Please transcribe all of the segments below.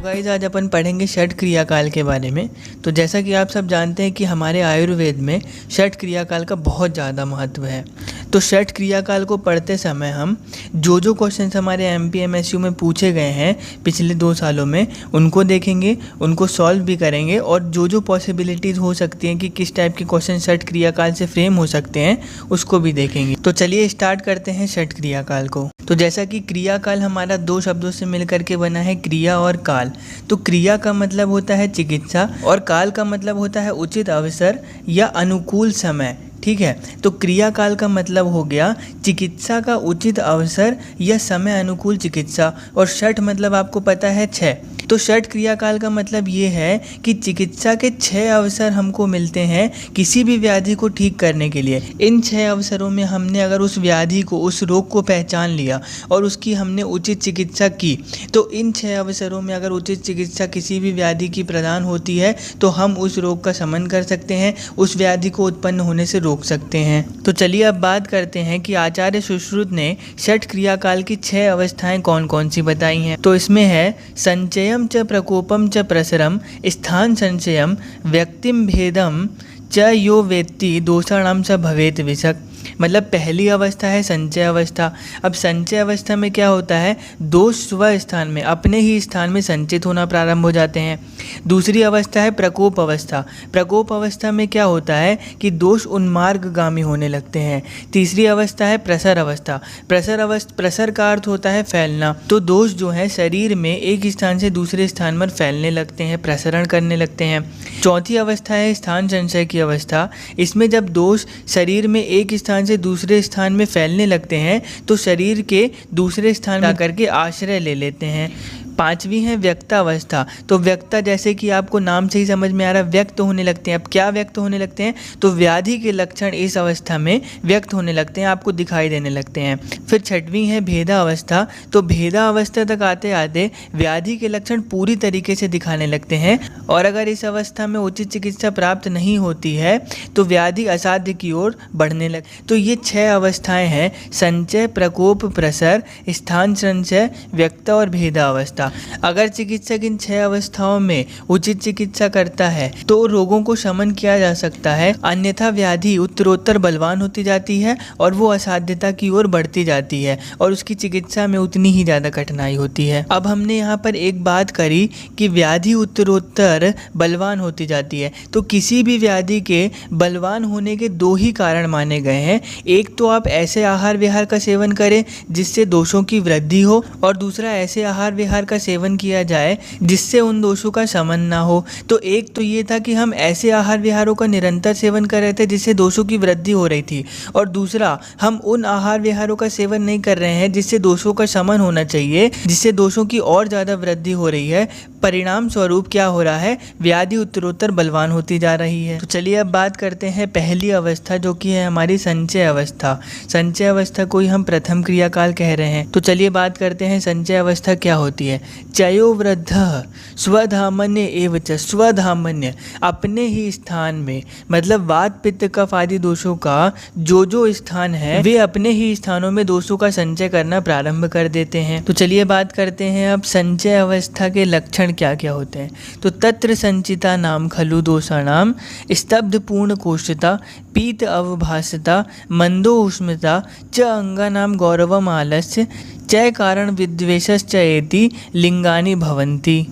Guys आज अपन पढ़ेंगे षट क्रियाकाल के बारे में। तो जैसा कि आप सब जानते हैं कि हमारे आयुर्वेद में षट क्रियाकाल का बहुत ज़्यादा महत्व है। तो षट क्रियाकाल को पढ़ते समय हम जो क्वेश्चंस हमारे एमपीएमएसयू में पूछे गए हैं पिछले 2 सालों में उनको देखेंगे, उनको सॉल्व भी करेंगे और जो पॉसिबिलिटीज़ हो सकती हैं कि किस टाइप के क्वेश्चन षट क्रियाकाल से फ्रेम हो सकते हैं उसको भी देखेंगे। तो चलिए स्टार्ट करते हैं षट क्रियाकाल को। तो जैसा कि क्रियाकाल हमारा 2 शब्दों से मिलकर के बना है, क्रिया और काल। तो क्रिया का मतलब होता है चिकित्सा और काल का मतलब होता है उचित अवसर या अनुकूल समय। ठीक है, तो क्रिया काल का मतलब हो गया चिकित्सा का उचित अवसर या समय अनुकूल चिकित्सा। और षट मतलब आपको पता है 6। तो षट क्रियाकाल का मतलब ये है कि चिकित्सा के 6 अवसर हमको मिलते हैं किसी भी व्याधि को ठीक करने के लिए। इन 6 अवसरों में हमने अगर उस व्याधि को, उस रोग को पहचान लिया और उसकी हमने उचित चिकित्सा की, तो इन 6 अवसरों में अगर उचित चिकित्सा किसी भी व्याधि की प्रदान होती है तो हम उस रोग का शमन कर सकते हैं, उस व्याधि को उत्पन्न होने से रोक सकते हैं। तो चलिए अब बात करते हैं कि आचार्य सुश्रुत ने षट क्रियाकाल की 6 अवस्थाएं कौन कौन सी बताई हैं। तो इसमें है संचयम च प्रकोपम च प्रसरम, स्थान संचयम, व्यक्तिम भेदम च यो वेत्ति दोषाणाम च भवेत विषक। मतलब पहली अवस्था है संचय अवस्था। अब संचय अवस्था में क्या होता है, दोष स्व स्थान में, अपने ही स्थान में संचित होना प्रारंभ हो जाते हैं। दूसरी अवस्था है प्रकोप अवस्था। प्रकोप अवस्था में क्या होता है कि दोष उन्मार्गगामी होने लगते हैं। तीसरी अवस्था है प्रसर अवस्था। प्रसर का अर्थ होता है फैलना। तो दोष जो है शरीर में एक स्थान से दूसरे स्थान पर फैलने लगते हैं, प्रसरण करने लगते हैं। चौथी अवस्था है स्थान संचय की अवस्था। इसमें जब दोष शरीर में एक स्थान से दूसरे स्थान में फैलने लगते हैं तो शरीर के दूसरे स्थान में आकर के आश्रय ले लेते हैं। पांचवी है व्यक्तावस्था। तो व्यक्ता जैसे कि आपको नाम से ही समझ में आ रहा है, व्यक्त होने लगते हैं। अब क्या व्यक्त होने लगते हैं, तो व्याधि के लक्षण इस अवस्था में व्यक्त होने लगते हैं, आपको दिखाई देने लगते हैं। फिर छठवीं है भेदा अवस्था। तो भेदा अवस्था तक आते आते व्याधि के लक्षण पूरी तरीके से दिखाने लगते हैं और अगर इस अवस्था में उचित चिकित्सा प्राप्त नहीं होती है तो व्याधि असाध्य की ओर बढ़ने लगे। तो ये 6 अवस्थाएं हैं, संचय, प्रकोप, प्रसर, स्थान संचय, व्यक्ता और भेदा अवस्था। अगर चिकित्सक इन 6 अवस्थाओं में उचित चिकित्सा करता है तो रोगों को शमन किया जा सकता है, अन्यथा व्याधि उत्तरोत्तर बलवान होती जाती है और वो असाध्यता की ओर बढ़ती जाती है और उसकी चिकित्सा में उतनी ही ज़्यादा कठिनाई होती है। अब हमने यहाँ पर एक बात करी कि व्याधि उत्तरोत्तर बलवान होती जाती है, तो किसी भी व्याधि के बलवान होने के 2 ही कारण माने गए हैं। एक तो आप ऐसे आहार विहार का सेवन करें जिससे दोषों की वृद्धि हो और दूसरा ऐसे आहार विहार का सेवन किया जाए जिससे उन दोषों का शमन ना हो। तो एक तो ये था कि हम ऐसे आहार विहारों का निरंतर सेवन कर रहे थे जिससे दोषों की वृद्धि हो रही थी और दूसरा हम उन आहार विहारों का सेवन नहीं कर रहे हैं जिससे दोषों का शमन होना चाहिए, जिससे दोषों की और ज़्यादा वृद्धि हो रही है। परिणाम स्वरूप क्या हो रहा है, व्याधि उत्तरोत्तर बलवान होती जा रही है। तो चलिए अब बात करते हैं पहली अवस्था जो कि है हमारी संचय अवस्था। संचय अवस्था को ही हम प्रथम क्रियाकाल कह रहे हैं। तो चलिए बात करते हैं संचय अवस्था क्या होती है। चयो वृद्धः स्वधामन्य एव च, स्वधामन्य अपने ही स्थान में, मतलब वात पित्त कफ आदि दोषों का जो स्थान है वे अपने ही स्थानों में दोषों का संचय करना प्रारंभ कर देते हैं। तो चलिए बात करते हैं अब संचय अवस्था के लक्षण क्या क्या होते हैं। तो तत्र संचिता नाम खलु दोषाणाम स्तब्ध पूर्ण कोष्ठता, पीत अवभासता, मंदो उष्मता च अंगानाम गौरवम आलस्य चय कारण विद्वेषश्च एति लिंगानि भवन्ति।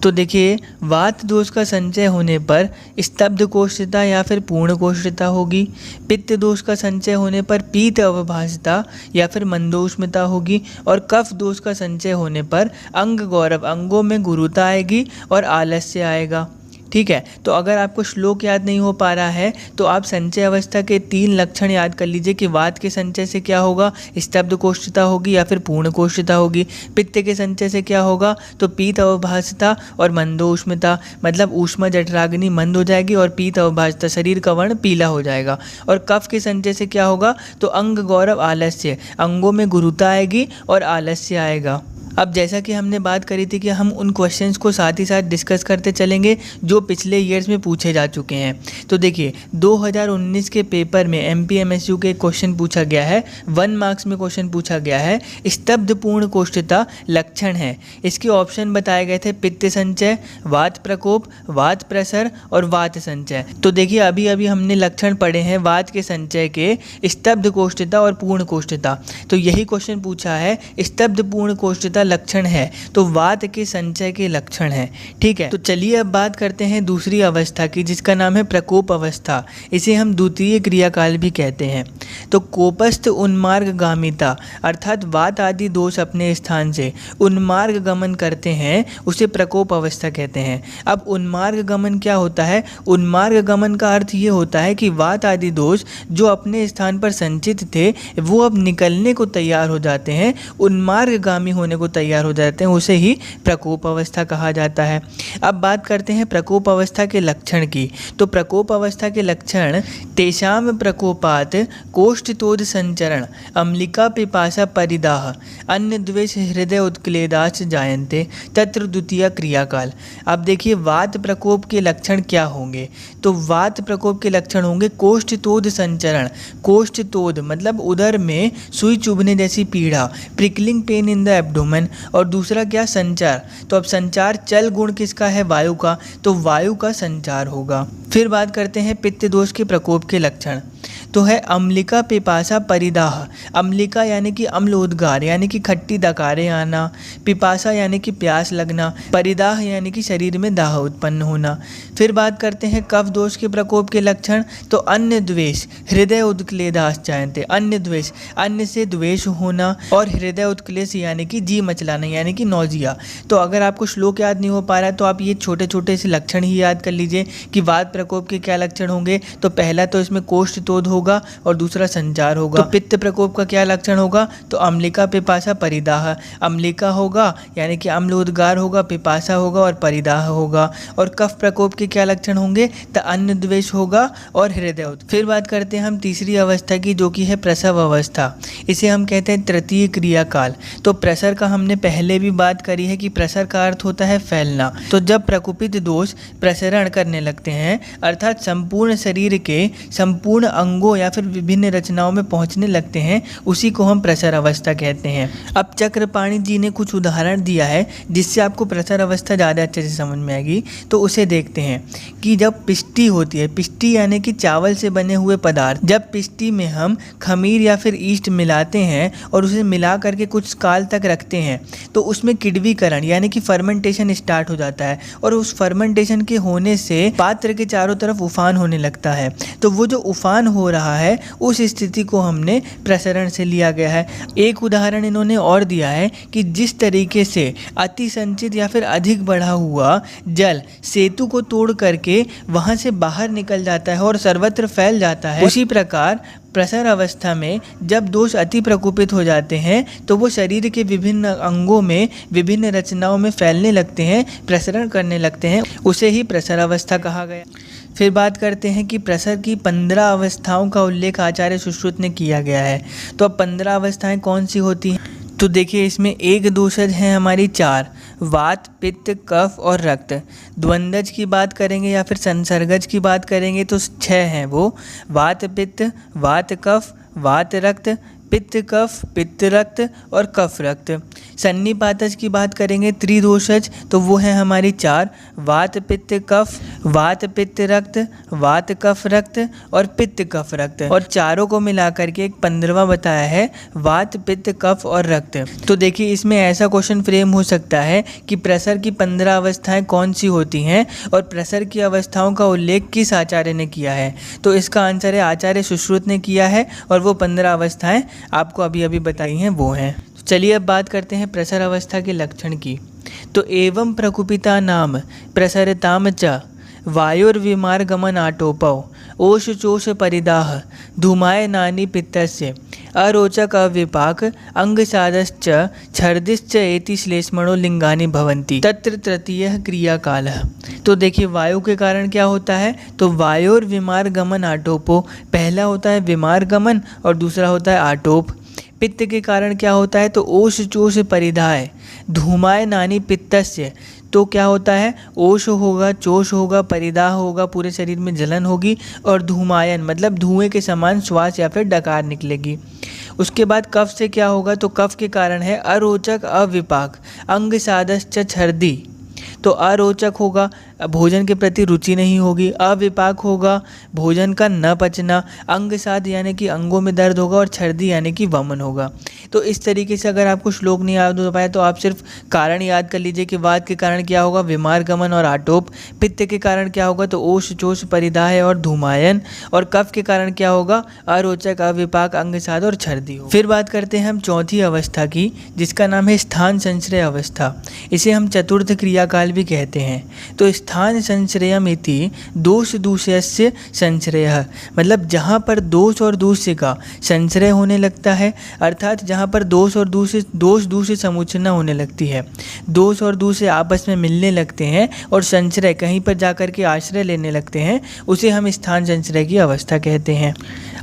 तो देखिए, वात दोष का संचय होने पर स्तब्ध कोष्ठता या फिर पूर्ण कोष्ठता होगी। पित्त दोष का संचय होने पर पीत अवभासता या फिर मंदोष्मता होगी और कफ दोष का संचय होने पर अंग गौरव, अंगों में गुरुता आएगी और आलस्य आएगा। ठीक है, तो अगर आपको श्लोक याद नहीं हो पा रहा है तो आप संचय अवस्था के 3 लक्षण याद कर लीजिए कि वात के संचय से क्या होगा, स्तब्ध कोष्ठता होगी या फिर पूर्ण कोष्ठता होगी। पित्त के संचय से क्या होगा, तो पीत अवभासता और मंदोष्मता, मतलब ऊष्मा जठराग्नि मंद हो जाएगी और पीत अवभासता, शरीर का वर्ण पीला हो जाएगा। और कफ के संचय से क्या होगा, तो अंग गौरव आलस्य, अंगों में गुरुता आएगी और आलस्य आएगा। अब जैसा कि हमने बात करी थी कि हम उन क्वेश्चंस को साथ ही साथ डिस्कस करते चलेंगे जो पिछले ईयर्स में पूछे जा चुके हैं। तो देखिए 2019 के पेपर में MPMSU के क्वेश्चन पूछा गया है, 1 मार्क्स में क्वेश्चन पूछा गया है, स्तब्धपूर्ण कोष्ठता लक्षण है। इसके ऑप्शन बताए गए थे पित्त संचय, वात प्रकोप, वात प्रसर और वात संचय। तो देखिए अभी अभी हमने लक्षण पढ़े हैं वात के संचय के, स्तब्ध कोष्ठता और पूर्ण कोष्ठता। तो यही क्वेश्चन पूछा है स्तब्धपूर्ण कोष्ठता लक्षण है तो वात के संचय के लक्षण है। ठीक है, तो चलिए अब बात करते हैं दूसरी अवस्था की जिसका नाम है प्रकोप अवस्था। इसे हम द्वितीय क्रियाकाल भी कहते हैं। तो कोपस्थ उन्मार्गगामिता अर्थात वात आदि दोष अपने स्थान से उन्मार्ग गमन करते हैं, उसे प्रकोप अवस्था कहते हैं। अब उन्मार्ग गमन क्या होता है? उन्मार्ग गमन का अर्थ ये होता है कि वात आदि दोष जो अपने स्थान पर संचित थे वो अब निकलने को तैयार हो जाते हैं, उन्मार्गगामी होने को तैयार हो जाते हैं, उसे ही प्रकोप अवस्था कहा जाता है। अब बात करते हैं प्रकोप अवस्था के लक्षण की। तो प्रकोप अवस्था के लक्षण तेषाम प्रकोपात कोष्ठतोद संचरण, अम्लिका पिपासा परिदाह, अन्य द्वेष हृदय उत्क्लेदाच जायन्ते, तत्र द्वितीय क्रियाकाल। अब देखिए वात प्रकोप के लक्षण क्या होंगे? तो वात प्रकोप के लक्षण होंगे कोष्ठतोद संचरण। कोष्ठतोद मतलब उदर में सुई चुभने जैसी पीड़ा, prickling pain in the abdomen, और दूसरा क्या? संचार। तो अब संचार चल गुण किसका है? वायु का, तो वायु का संचार होगा। फिर बात करते हैं पित्त दोष के प्रकोप के लक्षण। तो है अम्लिका पिपासा परिदाह। अम्लिका यानी कि अम्ल उद्गार यानी कि खट्टी दकारें आना, पिपासा यानी कि प्यास लगना, परिदाह यानी कि शरीर में दाह उत्पन्न होना। फिर बात करते हैं कफ दोष के प्रकोप के लक्षण। तो अन्य द्वेष हृदय उत्क्लेदाश जायन्ते, अन्य द्वेष अन्य से द्वेष होना, और हृदय उत्क्लेश यानी कि जी मचलाना यानी कि नौजिया। तो अगर आपको श्लोक याद नहीं हो पा रहा है तो आप ये छोटे छोटे से लक्षण ही याद कर लीजिए कि वात प्रकोप के क्या लक्षण होंगे। तो पहला तो इसमें कोष्ठतोद होगा और दूसरा संचार होगा। तो पित्त प्रकोप का क्या लक्षण होगा? तो अम्लिका पिपासा परिदाह। अम्लिका होगा यानी कि अम्ल उद्गार होगा, पिपासा होगा और परिदाह होगा। और कफ प्रकोप के क्या लक्षण होंगे? तो अन्य द्वेष होगा और हृदय उत्क्लेश। फिर बात करते हैं हम तीसरी अवस्था की जो कि है प्रसव अवस्था। इसे हम कहते हैं तृतीय क्रियाकाल। तो प्रसर का हमने पहले भी बात करी है कि प्रसर का अर्थ होता है फैलना। तो जब प्रकोपित दोष प्रसरण करने लगते हैं अर्थात संपूर्ण शरीर के संपूर्ण अंगों या फिर विभिन्न रचनाओं में पहुंचने लगते हैं, उसी को हम प्रसर अवस्था कहते हैं। अब चक्रपाणी जी ने कुछ उदाहरण दिया है जिससे आपको प्रसर अवस्था ज़्यादा अच्छे से समझ में आएगी। तो उसे देखते हैं कि जब पिष्टी होती है, पिष्टी यानी कि चावल से बने हुए पदार्थ, जब पिष्टी में हम खमीर या फिर ईस्ट मिलाते हैं और उसे मिला करके कुछ काल तक रखते हैं तो उसमें किण्वीकरण यानी कि फर्मेंटेशन स्टार्ट हो जाता है, और उस फर्मेंटेशन के होने से पात्र के चारों तरफ उफान होने लगता है। तो वो जो उफान हो रहा है उस स्थिति को हमने प्रसरण से लिया गया है। एक उदाहरण इन्होंने और दिया है कि जिस तरीके से अति संचित या फिर अधिक बढ़ा हुआ जल सेतु को तोड़ करके वहां से बाहर निकल जाता है और सर्वत्र फैल जाता है, उसी प्रकार प्रसर अवस्था में जब दोष अति प्रकोपित हो जाते हैं तो वो शरीर के विभिन्न अंगों में विभिन्न रचनाओं में फैलने लगते हैं, प्रसरण करने लगते हैं, उसे ही प्रसर अवस्था कहा गया। फिर बात करते हैं कि प्रसर की 15 अवस्थाओं का उल्लेख आचार्य सुश्रुत ने किया गया है। तो अब 15 अवस्थाएं कौन सी होती हैं? तो देखिए इसमें एक दोषज हैं हमारी 4, वात, पित्त, कफ और रक्त। द्वंद्वज की बात करेंगे या फिर संसर्गज की बात करेंगे तो 6 हैं वो, वात पित्त, वात कफ, वात रक्त, पित्त कफ, पित्त रक्त और कफ रक्त। सन्निपातज की बात करेंगे त्रिदोषज तो वो है हमारी 4, वात पित्त कफ, वात पित्त रक्त, वात कफ रक्त और पित्त कफ रक्त, और चारों को मिलाकर के एक 15वां बताया है वात पित्त कफ और रक्त। तो देखिए इसमें ऐसा क्वेश्चन फ्रेम हो सकता है कि प्रसर की 15 अवस्थाएं कौन सी होती हैं और प्रसर की अवस्थाओं का उल्लेख किस आचार्य ने किया है। तो इसका आंसर है आचार्य सुश्रुत ने किया है और वो 15 अवस्थाएं आपको अभी अभी बताई हैं वो हैं। चलिए अब बात करते हैं प्रसर अवस्था के लक्षण की। तो एवं प्रकुपिता नाम प्रसरताम च वायुर्विमार्गमन आटोपौ ओषचोष परिदाह धूमाय नानी पित्तस्य अरोचक अविपाक अंगसादश्च छर्दिश्च एति श्लेष्मणो लिंगानि भवन्ति तत्र तृतीयः क्रियाकालः। तो देखिए वायु के कारण क्या होता है? तो वायुर्विमार्गमन आटोपो, पहला होता है विमार्गमन और दूसरा होता है आटोप। पित्त के कारण क्या होता है, तो ओष चोष परिधाय धूमाय नानी पित्तस्य। तो क्या होता है, ओष होगा, चोष होगा, परिदाह होगा, पूरे शरीर में जलन होगी, और धूमायन मतलब धुएं के समान श्वास या फिर डकार निकलेगी। उसके बाद कफ से क्या होगा, तो कफ के कारण है अरोचक अविपाक अंग सादश्च छर्दी। तो अरोचक होगा, भोजन के प्रति रुचि नहीं होगी, अविपाक होगा, भोजन का न पचना, अंग साध यानी कि अंगों में दर्द होगा, और छर्दी यानी कि वमन होगा। तो इस तरीके से अगर आपको श्लोक नहीं याद हो पाया तो आप सिर्फ कारण याद कर लीजिए कि वात के कारण क्या होगा, विमार गमन और आटोप, पित्त के कारण क्या होगा, तो ओष चोष परिदाह और धूमायन, और कफ के कारण क्या होगा, अरोचक अविपाक अंग साध और छर्दी हो। फिर बात करते हैं हम चौथी अवस्था की, जिसका नाम है स्थान संश्रय अवस्था। इसे हम चतुर्थ क्रियाकाल भी कहते हैं। तो स्थान संश्रयमिति दोष दूषयस्य संश्रयः, मतलब जहाँ पर दोष और दूष्य का संश्रय होने लगता है, अर्थात जहाँ पर दोष दूष्य समुचना होने लगती है, दोष और दूष्य आपस में मिलने लगते हैं और संश्रय कहीं पर जाकर के आश्रय लेने लगते हैं, उसे हम स्थान संश्रय की अवस्था कहते हैं।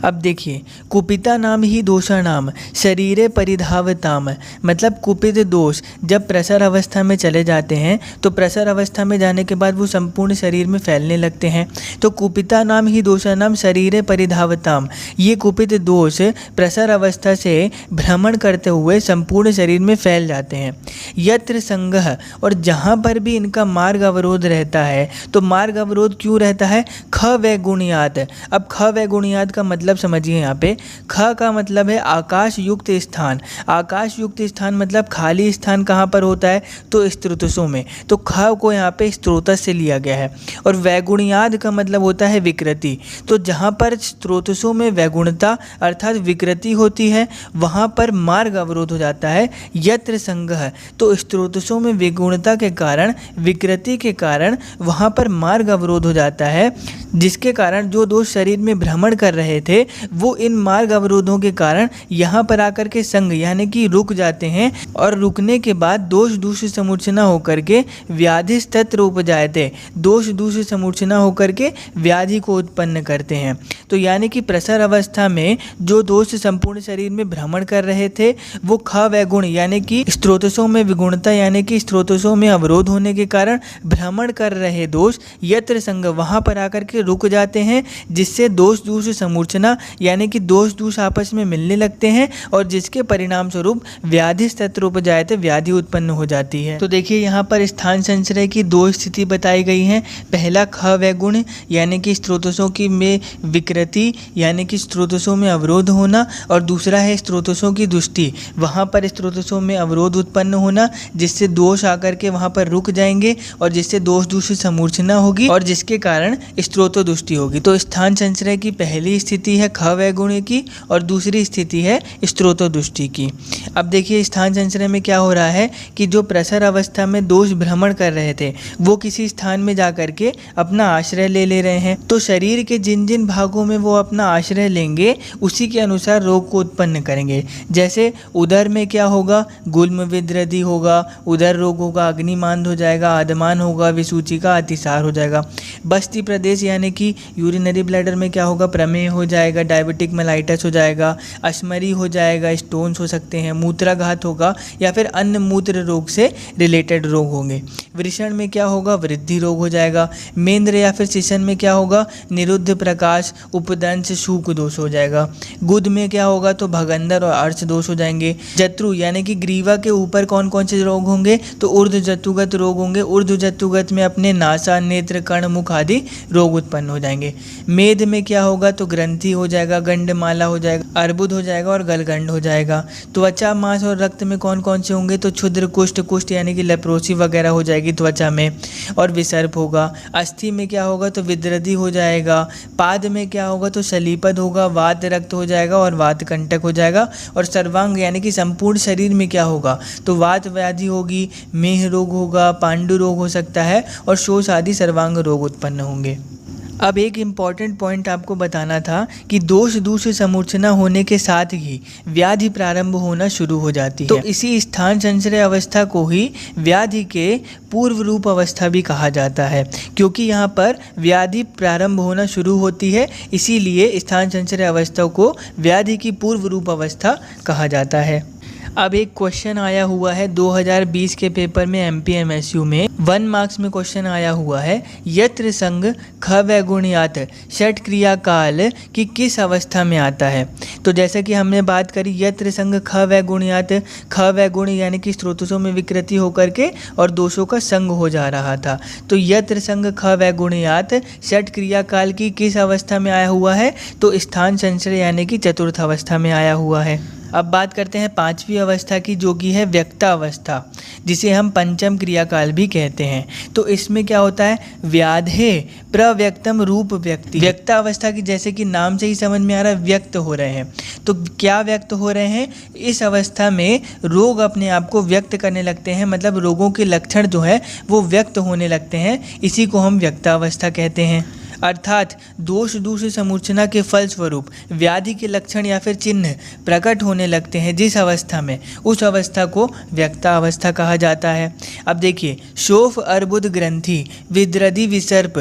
अब देखिए, कुपिता नाम ही दोषा नाम शरीरे परिधावताम, मतलब कुपित दोष जब प्रसर अवस्था में चले जाते हैं तो प्रसर अवस्था में जाने के बाद वो संपूर्ण शरीर में फैलने लगते हैं। तो कुपिता नाम ही दोषा नाम शरीरे परिधावताम, ये कुपित दोष प्रसर अवस्था से भ्रमण करते हुए संपूर्ण शरीर में फैल जाते हैं। यत्र संगह, और जहाँ पर भी इनका मार्ग अवरोध रहता है, तो मार्ग अवरोध क्यों रहता है, ख व गुणियात। अब ख व गुणियात का मतलब समझिए, यहाँ पे ख का मतलब है आकाश युक्त स्थान। आकाश युक्त स्थान मतलब खाली स्थान कहाँ पर होता है, तो स्त्रोतसों में। तो ख को यहाँ पे स्त्रोतस से लिया गया है। और वैगुणियाद का मतलब होता है विकृति। तो जहाँ पर स्त्रोतसों में वैगुणता अर्थात विकृति होती है, वहाँ पर मार्ग अवरोध हो जाता है। यत्र संगह, तो स्त्रोतसों में विगुणता के कारण, विकृति के कारण वहाँ पर मार्ग अवरोध हो जाता है, जिसके कारण जो दोष शरीर में भ्रमण कर रहे थे वो इन मार्ग अवरोधों के कारण यहाँ पर आकर के संग यानी कि रुक जाते हैं, और रुकने के बाद दोष दूषित समूर्छना होकर के व्याधि तत्र उपजायते, दोष दूषित समूर्छना होकर के व्याधि को उत्पन्न करते हैं। तो यानी कि प्रसर अवस्था में जो दोष संपूर्ण शरीर में भ्रमण कर रहे थे वो ख वैगुण यानी कि स्त्रोतसों में विगुणता यानी कि स्त्रोतसों में अवरोध होने के कारण भ्रमण कर रहे दोष यत्र संग वहाँ पर आकर के रुक जाते हैं, जिससे दोष दूष समूर्छना यानी कि दोष दूष आपस में मिलने लगते हैं, और जिसके परिणाम स्वरूप व्याधि तत्र उपजायते, व्याधि उत्पन्न हो जाती है। तो देखिए यहाँ पर स्थान संश्रय की दो स्थिति बताई गई हैं। पहला ख वैगुण यानी कि स्त्रोतसों की में विकृति यानी कि स्त्रोतसों में अवरोध होना, और दूसरा है स्त्रोतसों की दुष्टि, वहाँ पर स्त्रोतसों में अवरोध उत्पन्न होना जिससे दोष आकर के वहाँ पर रुक जाएंगे और जिससे दोष दूषित समूर्छना होगी और जिसके कारण स्त्रोतो दुष्टि होगी। तो स्थान संश्रय की पहली स्थिति है ख वैगुण की और दूसरी स्थिति है स्त्रोतो दुष्टि की। अब देखिए स्थान संश्रय में क्या हो रहा है कि जो प्रसर अवस्था में दोष भ्रमण कर रहे थे वो किसी स्थान में जाकर के अपना आश्रय ले रहे हैं। तो शरीर के जिन जिन भागों में वो अपना आश्रय लेंगे उसी के अनुसार रोग को उत्पन्न करेंगे। जैसे उदर में क्या होगा, गुल्म विद्रधि होगा, उदर रोग होगा, अग्निमांद हो जाएगा, आदमान होगा, विसूचिका अतिसार हो जाएगा। बस्ती प्रदेश यानी कि यूरिनरी ब्लैडर में क्या होगा, प्रमेह हो जाएगा, डायबिटिक मेलाइटिस हो जाएगा, अश्मरी हो जाएगा, स्टोन्स हो सकते हैं, मूत्राघात होगा या फिर अन्य मूत्र रोग से रिलेटेड रोग होंगे। वृषण में क्या होगा, वृद्धि रोग हो जाएगा। मेंद्र या फिर शिशन में क्या होगा, निरुद्ध प्रकाश उपदंश शूक दोष हो जाएगा। गुद में क्या होगा, तो भगंदर और अर्श दोष हो जाएंगे। जत्रु यानी कि ग्रीवा के ऊपर कौन कौन से रोग होंगे, तो ऊर्ध्व जत्तुगत रोग होंगे। ऊर्ध्व जत्तुगत में अपने नासा, नेत्र, कर्ण, मुख आदि रोग उत्पन्न हो जाएंगे। मेद में क्या होगा, तो ग्रंथि हो जाएगा, गंडमाला हो जाएगा, अर्बुद हो जाएगा और गलगंड हो जाएगा। त्वचा, मांस और रक्त में कौन कौन से होंगे, तो क्षुद्र कुष्ठ, कुष्ठ यानी कि लेप्रोसी वगैरह हो जाएगी त्वचा में, और विसर्प होगा। अस्थि में क्या होगा, तो विद्रधि हो जाएगा। पाद में क्या होगा, तो शलीपद होगा, वात रक्त हो जाएगा और वात कंटक हो जाएगा। और सर्वांग यानी कि संपूर्ण शरीर में क्या होगा, तो वात व्याधि होगी, मेह रोग होगा, पांडु रोग हो सकता है और शोष आदि सर्वांग रोग उत्पन्न होंगे। अब एक इम्पॉर्टेंट पॉइंट आपको बताना था कि दोष दूसरे समूर्छना होने के साथ ही व्याधि प्रारंभ होना शुरू हो जाती है। तो इसी स्थान संचय अवस्था को ही व्याधि के पूर्व रूप अवस्था भी कहा जाता है, क्योंकि यहाँ पर व्याधि प्रारंभ होना शुरू होती है, इसीलिए स्थान संचय अवस्था को व्याधि की पूर्व रूप अवस्था कहा जाता है। अब एक क्वेश्चन आया हुआ है 2020 के पेपर में MPMSU में 1 मार्क्स में क्वेश्चन आया हुआ है, यत्र संग ख वैगुणयात षट क्रिया काल की किस अवस्था में आता है। तो जैसा कि हमने बात करी, यत्र संग ख वैगुणयात, ख वैगुण यानी कि स्रोतों में विकृति होकर के और दोषों का संग हो जा रहा था। तो यत्र संग ख वैगुणयात षट क्रिया काल की किस अवस्था में आया हुआ है, तो स्थान संचय यानी कि चतुर्थ अवस्था में आया हुआ है। अब बात करते हैं 5वीं अवस्था की, जो कि है व्यक्ता अवस्था, जिसे हम पंचम क्रियाकाल भी कहते हैं। तो इसमें क्या होता है, व्याधे प्रव्यक्तम रूप व्यक्ति। व्यक्ता अवस्था की जैसे कि नाम से ही समझ में आ रहा है, व्यक्त हो रहे हैं। तो क्या व्यक्त हो रहे हैं, इस अवस्था में रोग अपने आप को व्यक्त करने लगते हैं, मतलब रोगों के लक्षण जो है वो व्यक्त होने लगते हैं, इसी को हम व्यक्ता अवस्था कहते हैं। अर्थात दोष दूसरे समूर्छना के फलस्वरूप व्याधि के लक्षण या फिर चिन्ह प्रकट होने लगते हैं जिस अवस्था में, उस अवस्था को व्यक्ता अवस्था कहा जाता है। अब देखिए, शोफ अर्बुद ग्रंथि विद्रदि विसर्प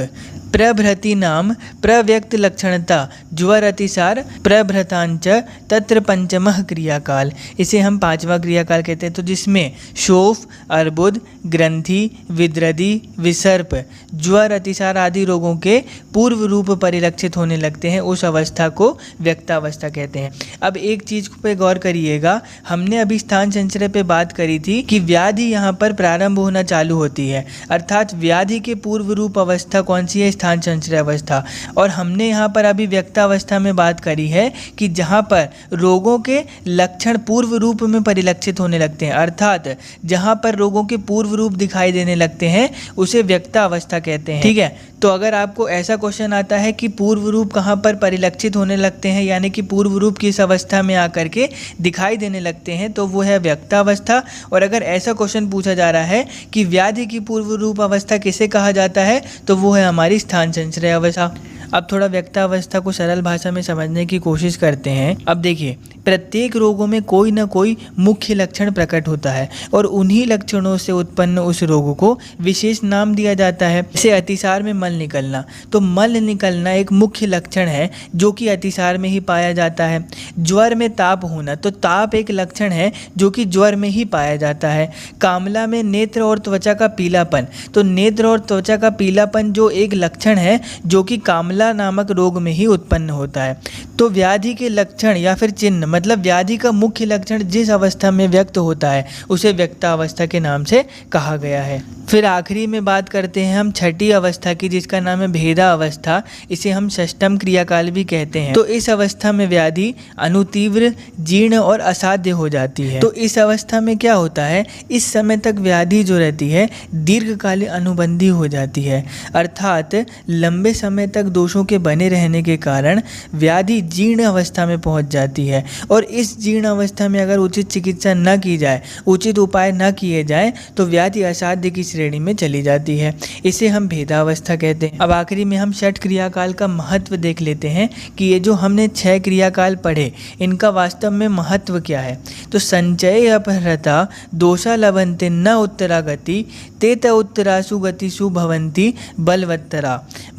प्रभृति नाम प्रव्यक्त लक्षणता ज्वर अतिसार प्रभृतांच तत्र पंचमः क्रियाकाल, इसे हम 5वां क्रियाकाल कहते हैं। तो जिसमें शोफ, अर्बुद, ग्रंथि, विद्रदि, विसर्प, ज्वर अतिसार आदि रोगों के पूर्व रूप परिलक्षित होने लगते हैं, उस अवस्था को व्यक्तावस्था कहते हैं। अब एक चीज़ पे गौर करिएगा, हमने अभी स्थान संचय पे बात करी थी कि व्याधि यहाँ पर प्रारंभ होना चालू होती है, अर्थात व्याधि के पूर्व रूप अवस्था कौन सी है, स्थान संचय अवस्था। और हमने यहाँ पर अभी व्यक्तावस्था में बात करी है कि जहाँ पर रोगों के लक्षण पूर्व रूप में परिलक्षित होने लगते हैं, अर्थात जहाँ पर रोगों के पूर्व रूप दिखाई देने लगते हैं, उसे व्यक्तावस्था कहते हैं। ठीक है, तो अगर आपको ऐसा क्वेश्चन आता है कि पूर्व रूप कहाँ पर परिलक्षित होने लगते हैं, यानी कि पूर्व रूप किस अवस्था में आकर के दिखाई देने लगते हैं, तो वो है व्यक्तावस्था। और अगर ऐसा क्वेश्चन पूछा जा रहा है कि व्याधि की पूर्व रूप अवस्था किसे कहा जाता है, तो वो है हमारी स्थान संचय अवस्था। अब थोड़ा व्यक्तावस्था को सरल भाषा में समझने की कोशिश करते हैं। अब देखिए, प्रत्येक रोगों में कोई ना कोई मुख्य लक्षण प्रकट होता है और उन्हीं लक्षणों से उत्पन्न उस रोग को विशेष नाम दिया जाता है। जैसे अतिसार में मल निकलना, तो मल निकलना एक मुख्य लक्षण है जो कि अतिसार में ही पाया जाता है। ज्वर में ताप होना, तो ताप एक लक्षण है जो कि ज्वर में ही पाया जाता है। कामला में नेत्र और त्वचा का पीलापन, तो नेत्र और त्वचा का पीलापन जो एक लक्षण है जो कि कामला नामक रोग में ही उत्पन्न होता है। तो व्याधि के लक्षण या फिर चिन्ह, मतलब व्याधि का मुख्य लक्षण जिस अवस्था में व्यक्त होता है, उसे व्यक्तावस्था के नाम से कहा गया है। फिर आखिरी में बात करते हैं हम छठी अवस्था की, जिसका नाम है भेदा अवस्था, इसे हम षष्ठम क्रियाकाल भी कहते हैं। तो इस अवस्था में व्याधि अनुतीव्र, जीर्ण और असाध्य हो जाती है। तो इस अवस्था में क्या होता है, इस समय तक व्याधि जो रहती है दीर्घकालीन अनुबंधी हो जाती है, अर्थात लंबे समय तक दोषों के बने रहने के कारण व्याधि जीर्ण अवस्था में पहुंच जाती है। और इस जीर्ण अवस्था में अगर उचित चिकित्सा न की जाए, उचित उपाय न किए जाए, तो व्याधि असाध्य की श्रेणी में चली जाती है, इसे हम भेदावस्था कहते हैं। अब आखिरी में हम षट क्रियाकाल का महत्व देख लेते हैं कि ये जो हमने 6 क्रियाकाल पढ़े, इनका वास्तव में महत्व क्या है। तो संचय अपहृता दोषा लभन्ते न उत्तरागति ते त उत्तरासु गतिषु भवन्ति बलवत्तरा,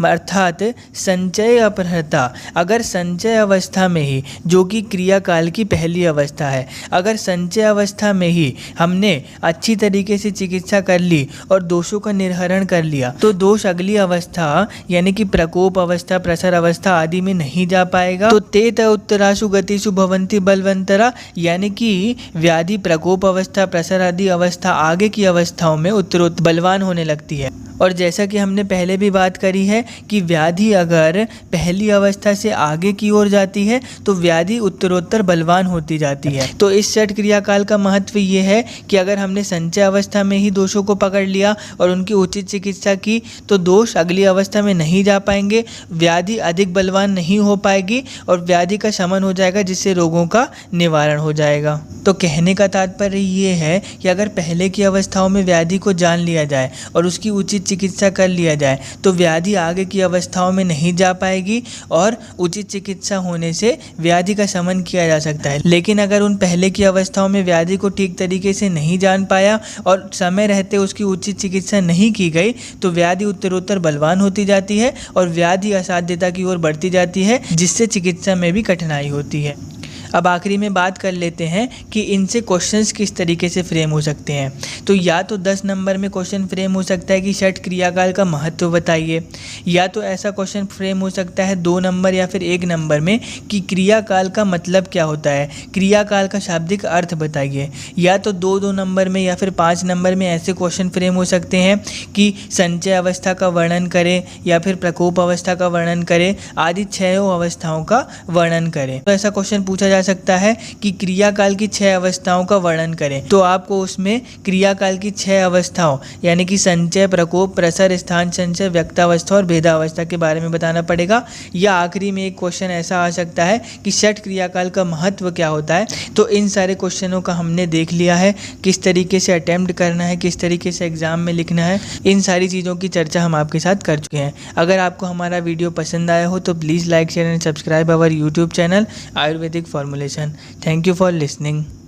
अर्थात संचय अपहृता, अगर संचय अवस्था में ही, जो कि क्रियाकाल की पहली अवस्था है, अगर संचय अवस्था में ही हमने अच्छी तरीके से चिकित्सा कर ली और दोषों का निर्हरण कर लिया, तो दोष अगली अवस्था यानी कि प्रकोप अवस्था, प्रसर अवस्था आदि में नहीं जा पाएगा। तो ते त उत्तरासु गतिषु भवन्ति बलवंतरा, यानी कि व्याधि प्रकोप अवस्था, प्रसर आदि अवस्था आगे की अवस्थाओं में उत्तरोत्तर बलवान होने लगती है। और जैसा कि हमने पहले भी बात करी है कि व्याधि अगर पहली अवस्था से आगे की ओर जाती है तो व्याधि उत्तरोत्तर बलवान होती जाती है। तो इस षट क्रियाकाल का महत्व ये है कि अगर हमने संचय अवस्था में ही दोषों को पकड़ लिया और उनकी उचित चिकित्सा की, तो दोष अगली अवस्था में नहीं जा पाएंगे, व्याधि अधिक बलवान नहीं हो पाएगी और व्याधि का शमन हो जाएगा, जिससे रोगों का निवारण हो जाएगा। तो कहने का तात्पर्य ये है कि अगर पहले की अवस्थाओं में व्याधि को जान लिया जाए और उसकी उचित चिकित्सा कर लिया जाए तो व्याधि आगे की अवस्थाओं में नहीं जा पाएगी और उचित चिकित्सा होने से व्याधि का शमन किया जा सकता है। लेकिन अगर उन पहले की अवस्थाओं में व्याधि को ठीक तरीके से नहीं जान पाया और समय रहते उसकी उचित चिकित्सा नहीं की गई तो व्याधि उत्तरोत्तर बलवान होती जाती है और व्याधि असाध्यता की ओर बढ़ती जाती है, जिससे चिकित्सा में भी कठिनाई होती है। अब आखिरी में बात कर लेते हैं कि इनसे क्वेश्चंस किस तरीके से फ्रेम हो सकते हैं। तो या तो 10 नंबर में क्वेश्चन फ्रेम हो सकता है कि षट क्रियाकाल का महत्व बताइए, या तो ऐसा क्वेश्चन फ्रेम हो सकता है 2 नंबर या फिर 1 नंबर में कि क्रियाकाल का मतलब क्या होता है, क्रियाकाल का शाब्दिक अर्थ बताइए, या तो 2-2 नंबर में या फिर 5 नंबर में ऐसे क्वेश्चन फ्रेम हो सकते हैं कि संचय अवस्था का वर्णन करें या फिर प्रकोप अवस्था का वर्णन करें, आदि 6 अवस्थाओं का वर्णन करें। तो ऐसा क्वेश्चन पूछा जा सकता है कि क्रियाकाल की 6 अवस्थाओं का वर्णन करें, तो आपको उसमें क्रियाकाल की 6 अवस्थाओं यानी कि संचय, प्रकोप, प्रसर, स्थान संचय, व्यक्तावस्था और भेदावस्था के बारे में बताना पड़ेगा। या आखिरी में एक क्वेश्चन ऐसा आ सकता है कि षट क्रियाकाल का महत्व क्या होता है। तो इन सारे क्वेश्चनों का हमने देख लिया है, किस तरीके से अटेम्प्ट करना है, किस तरीके से एग्जाम में लिखना है, इन सारी चीज़ों की चर्चा हम आपके साथ कर चुके हैं। अगर आपको हमारा वीडियो पसंद आया हो तो please like, share and subscribe our YouTube channel ayurvedic formulation. Thank you for listening.